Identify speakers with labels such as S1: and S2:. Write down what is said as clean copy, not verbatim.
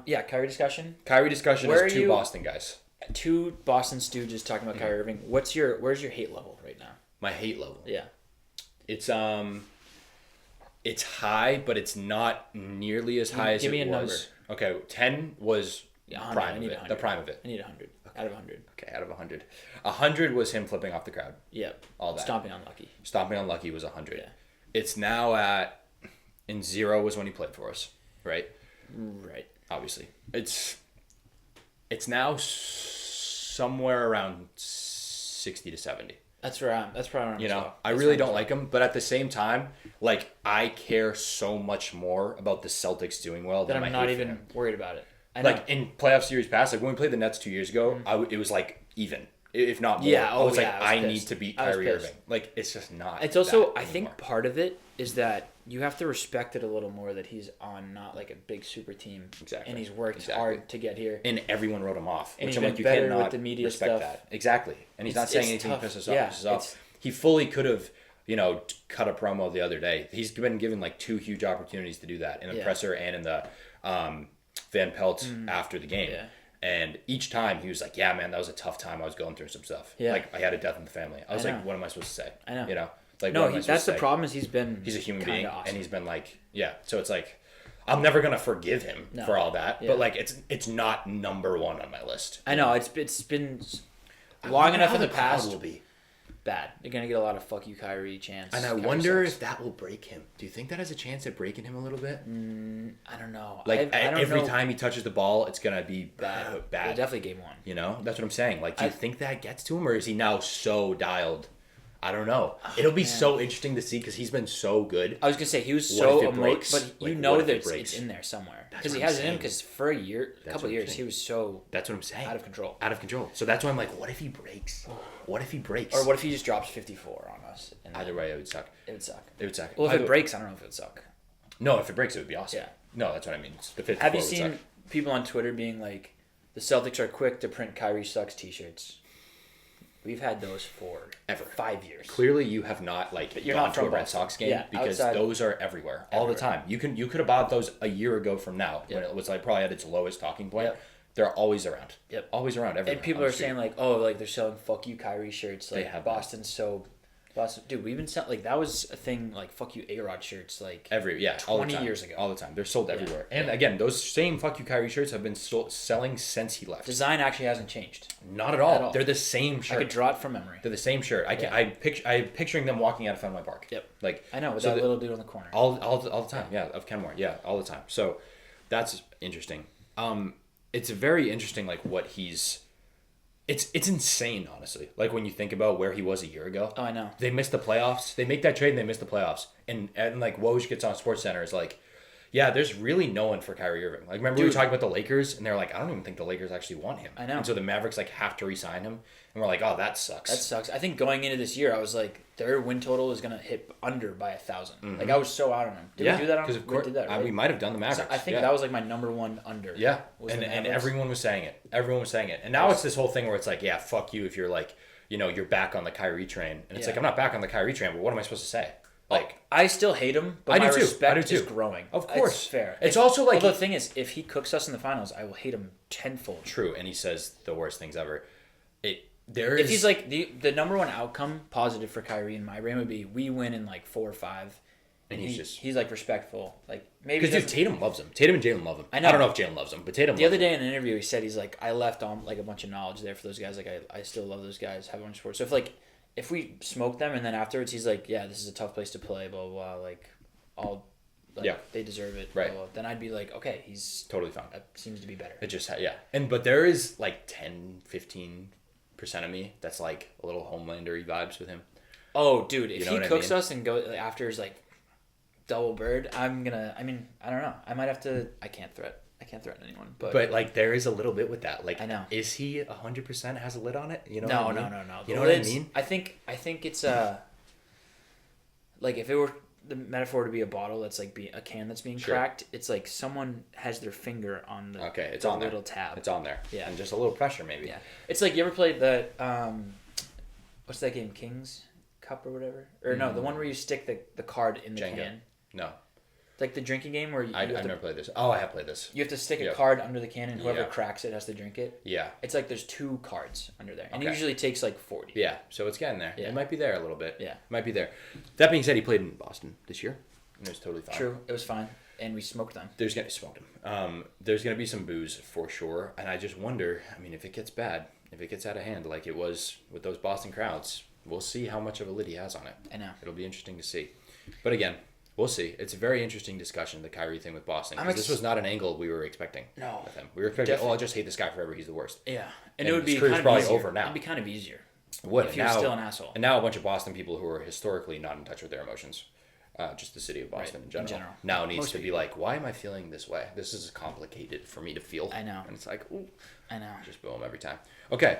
S1: Yeah, Kyrie discussion.
S2: Kyrie discussion
S1: Where
S2: is
S1: are
S2: two
S1: you-
S2: Boston guys.
S1: Two Boston stooges talking about Kyrie Irving. Where's your hate level right now?
S2: My hate level.
S1: Yeah.
S2: It's high, but it's not nearly as high as
S1: give
S2: it
S1: me a
S2: was.
S1: number.
S2: Okay, 10 was
S1: I need 100.
S2: the prime of it.
S1: I need 100 out of 100.
S2: Okay, out of 100. 100 was him flipping off the crowd.
S1: Yep.
S2: All that.
S1: Stomping unlucky.
S2: Stomping unlucky was 100.
S1: Yeah.
S2: It's now at, and 0 was when he played for us, right?
S1: Right.
S2: Obviously. It's now somewhere around 60 to 70.
S1: That's where I'm. That's probably
S2: You know, I really don't like him, but at the same time, like, I care so much more about the Celtics doing well
S1: that
S2: than
S1: I'm
S2: my
S1: not
S2: hate for
S1: even
S2: him.
S1: worried about it. I know.
S2: Like, in playoff series past, like, when we played the Nets 2 years ago, it was, like, even, if not more.
S1: Yeah,
S2: I was like,
S1: yeah, I was
S2: I
S1: pissed.
S2: need to beat
S1: I was
S2: Kyrie
S1: pissed.
S2: Irving. Like, it's just not
S1: It's also,
S2: that
S1: I think
S2: anymore.
S1: part of it is that you have to respect it a little more that he's on not like a big super team.
S2: Exactly.
S1: And he's worked
S2: Exactly.
S1: hard to get here.
S2: And everyone wrote him off.
S1: And
S2: Which
S1: he's
S2: I'm
S1: been
S2: like, you
S1: better
S2: cannot
S1: with the media
S2: respect
S1: stuff.
S2: that. Exactly. And he's not
S1: It's-
S2: saying
S1: it's
S2: anything
S1: tough.
S2: to piss us off.
S1: Yeah,
S2: pisses us off. He fully could have, cut a promo the other day. He's been given like 2 huge opportunities to do that in the presser and in the Van Pelt after the game.
S1: Yeah.
S2: And each time he was like, yeah, man, that was a tough time. I was going through some stuff.
S1: Yeah.
S2: Like, I had a death in the family. I was
S1: I
S2: like,
S1: know.
S2: what am I supposed to say?
S1: I know.
S2: You know? Like,
S1: No,
S2: what am I supposed
S1: that's
S2: to
S1: the
S2: say?
S1: problem.
S2: He's a human
S1: kinda
S2: being,
S1: awesome.
S2: and he's been like, yeah. So it's like, I'm never gonna forgive him
S1: No.
S2: for all that,
S1: Yeah.
S2: but like, it's not number 1 on my list.
S1: I know it's been
S2: I
S1: long
S2: wonder
S1: enough
S2: how
S1: in the
S2: crowd
S1: past.
S2: will be.
S1: Bad. You're gonna get a lot of "fuck you, Kyrie" chants.
S2: And I
S1: Kyrie
S2: wonder
S1: sucks.
S2: if that will break him. Do you think that has a chance at breaking him a little bit?
S1: I don't know.
S2: Like,
S1: I don't
S2: every
S1: know.
S2: time he touches the ball, it's gonna be
S1: bad. Well,
S2: bad.
S1: definitely game 1.
S2: You know, that's what I'm saying. Like, do you think that gets to him, or is he now so dialed? I don't know. It'll be so interesting to see because he's been so good.
S1: I was gonna say he was
S2: What
S1: so
S2: if it
S1: emotional,
S2: breaks?
S1: but
S2: Like,
S1: you know
S2: what if
S1: that
S2: it breaks?
S1: it's in there somewhere
S2: That's
S1: because he
S2: what I'm
S1: has it in
S2: saying.
S1: because for a
S2: what
S1: couple
S2: I'm
S1: years,
S2: saying.
S1: he was so
S2: That's what I'm saying.
S1: out of control.
S2: Out of control. So that's why I'm like, what if he breaks? What if he breaks?
S1: Or what if he just drops 54 on us? And then
S2: Either way, it would suck.
S1: it would suck.
S2: It would suck.
S1: Well, if
S2: Either-
S1: it breaks, I don't know if it would suck.
S2: No, if it breaks, it would be awesome.
S1: Yeah.
S2: No, that's what I mean. The 54
S1: Have you
S2: would
S1: seen
S2: suck.
S1: people on Twitter being like, "The Celtics are quick to print Kyrie sucks T-shirts"? We've had those for
S2: Ever.
S1: 5 years.
S2: Clearly, you have not
S1: you're
S2: gone
S1: not
S2: to a
S1: from
S2: Red
S1: Boston.
S2: Sox game
S1: Yeah,
S2: because
S1: outside-
S2: those are everywhere all the time. You could have bought those a year ago from now when it was like probably at its lowest talking point.
S1: Yep.
S2: They're always around.
S1: Yep.
S2: Always around everywhere.
S1: And people
S2: on
S1: are
S2: the street.
S1: saying like, "Oh, like they're selling fuck you Kyrie shirts." Like
S2: have
S1: Boston's so. Boston, dude, we've been selling like that was a thing like fuck you A-Rod shirts like
S2: all the
S1: 20
S2: time.
S1: years ago.
S2: All the time. They're sold everywhere. And again, those same fuck you Kyrie shirts have been selling since he left.
S1: Design actually hasn't changed.
S2: Not at all.
S1: At all.
S2: They're the same shirt.
S1: I could draw it from memory.
S2: They're the same shirt. I'm picturing them walking out of Fenway Park.
S1: Yep.
S2: Like
S1: I know with
S2: so
S1: that
S2: the-
S1: little dude on the corner.
S2: all the time. Yeah, of Kenmore. Yeah, all the time. So that's interesting. It's very interesting. Like what he's. It's insane, honestly. Like when you think about where he was a year ago.
S1: Oh, I know.
S2: They missed the playoffs. They make that trade and they miss the playoffs. And like Woj gets on SportsCenter is like, yeah, there's really no one for Kyrie Irving. Like remember we were talking about the Lakers and they're like, I don't even think the Lakers actually want him.
S1: I know.
S2: And so the Mavericks like have to re-sign him. And we're like, oh, that sucks.
S1: That sucks. I think going into this year, I was like, their win total is gonna hit under by 1,000. Like I was so out on them. Did we do that?
S2: Because
S1: On,
S2: of course,
S1: we did that, right?
S2: we might have done the Mavericks.
S1: So I think
S2: yeah.
S1: that was like my number one under.
S2: Yeah,
S1: was
S2: and
S1: the Mavericks.
S2: everyone was saying it. Everyone was saying it. And now it's this whole thing where it's like, yeah, fuck you if you're like, you're back on the Kyrie train. And it's
S1: Yeah.
S2: like, I'm not back on the Kyrie train, but what am I supposed to say? Like,
S1: I still hate him, but
S2: I
S1: my
S2: do too.
S1: respect
S2: I do
S1: is
S2: too.
S1: growing.
S2: Of course.
S1: It's fair.
S2: It's also like-
S1: Although the thing is, if he cooks us in the finals, I will hate him tenfold.
S2: true. And he says the worst things ever.
S1: If he's like the number one outcome positive for Kyrie in my brain would be we win in like 4 or 5, and he's like respectful. Like maybe
S2: because dude, Tatum loves him. Tatum and Jalen love him.
S1: I know.
S2: I don't know if Jalen loves him, but Tatum.
S1: The other day in an interview, he said he's like, I left on like a bunch of knowledge there for those guys. Like I still love those guys. Have a bunch of sports. So if we smoke them and then afterwards he's like, yeah, this is a tough place to play. Blah blah. Blah, like they deserve it.
S2: Right.
S1: Blah, blah. Then I'd be like, okay, he's
S2: totally fine.
S1: that seems to be better.
S2: It just but there is like 10-15% of me that's like a little Homelander-y vibes with him.
S1: Oh, dude, if
S2: You know
S1: he
S2: what I
S1: cooks
S2: mean?
S1: us and go after his like double bird, I don't know. I might have to. I can't threaten anyone.
S2: But like there is a little bit with that. Like
S1: I know.
S2: Is he 100% has a lid on it? You know
S1: no.
S2: what I mean?
S1: No.
S2: You know what I mean?
S1: I think it's like if it were the metaphor to be a bottle that's like a can that's being cracked, it's like someone has their finger on the
S2: It's
S1: the
S2: on there.
S1: little tab.
S2: It's on there.
S1: Yeah.
S2: And just a little pressure maybe.
S1: Yeah. It's like you ever played that what's that game? King's Cup or whatever? Or no, the one where you stick the card in the
S2: Jenga.
S1: can.
S2: No.
S1: It's like the drinking game where
S2: I've never played this. Oh, I have played this.
S1: You have to stick a
S2: Yep.
S1: card under the can, and whoever
S2: Yeah.
S1: cracks it has to drink it.
S2: Yeah.
S1: It's like there's 2 cards under there, and it
S2: Okay.
S1: usually takes like 40.
S2: Yeah, so it's getting there.
S1: Yeah.
S2: It might be there a little bit.
S1: Yeah.
S2: It might be there. That being said, he played in Boston this year. And it was totally fine.
S1: True, it was fine, and we smoked them.
S2: There's gonna smoked him. There's gonna be some booze for sure, and I just wonder. I mean, if it gets bad, if it gets out of hand, like it was with those Boston crowds, we'll see how much of a lid he has on it.
S1: I know.
S2: It'll be interesting to see. But again, we'll see. It's a very interesting discussion, the Kyrie thing with Boston. 'Cause this was not an angle we were expecting.
S1: No.
S2: With him, we were expecting. Oh, I'll just hate this guy forever. He's the worst.
S1: Yeah,
S2: And
S1: it would
S2: his
S1: be
S2: career's
S1: kind of
S2: probably
S1: easier.
S2: over now.
S1: It'd be kind of easier.
S2: It would.
S1: If he was still an asshole.
S2: And now a bunch of Boston people who are historically not in touch with their emotions. Just the city of Boston in general. Now needs
S1: Most
S2: to be like, why am I feeling this way? This is complicated for me to feel.
S1: I know.
S2: And it's like, ooh,
S1: I know.
S2: just boom every time. Okay,